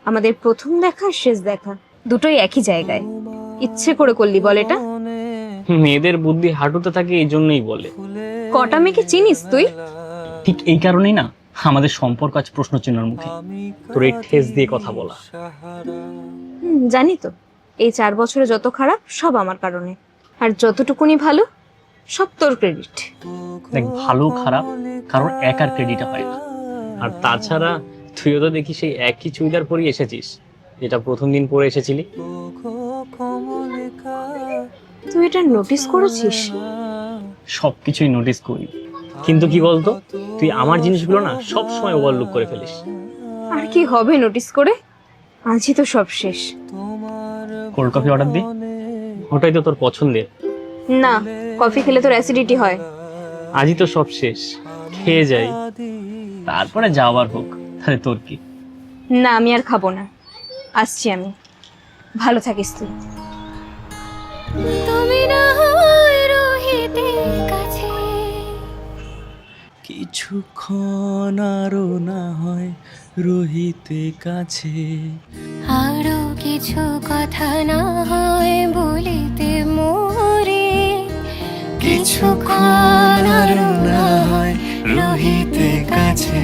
আমাদের প্রথম দেখা শেষ দেখা দুটোই একই জায়গায়। ইচ্ছে করে করলি বল এটা? মেয়েদের বুদ্ধি হাঁটুতে থাকে এই জন্যই বলে। কটা মেয়েকে চিনিস তুই? ঠিক এই কারণেই না আমাদের সম্পর্ক আজ প্রশ্ন চিহ্নের মুখে। তোর এই ঠেস দিয়ে কথা বলা। জানি তো, এই 4 বছরে যত খারাপ সব আমার কারণে, আর যতটুকুনি ভালো সব তোর ক্রেডিট। দেখ, ভালো খারাপ কারণ একার ক্রেডিট হয় না। আর তাছাড়া তুইও তো দেখি সেই একই চুড়িদার পরে এসেছিস যেটা প্রথম দিন পরে এসেছিলি। তুই এটা নোটিস করেছিস? সবকিছুই নোটিস করি, কিন্তু কি বলতো, তুই আমার জিনিসগুলো না সব সময় ওভারলুক করে ফেলিস। আর কি হবে নোটিস করে? আজই তো সব শেষ। কোল্ড কফি অর্ডার দি, ওটাই তো তোর পছন্দের। না, কফি খেলে তোর অ্যাসিডিটি হয়। আজই তো সব শেষ, খেয়ে যাই, তারপরে যাওয়ার হোক, তাহলে তোর কি? না, আমি আর খাবো না, আসছি আমি। ভালো থাকিস তুই। তুমি না হয় রহিতে কাছে, কিছুক্ষণ আরো না হয় রহিতে কাছে, আরো কিছু কথা না হয় বলিতে মোরে, কিছুক্ষণ আরো না হয় রহিতে কাছে।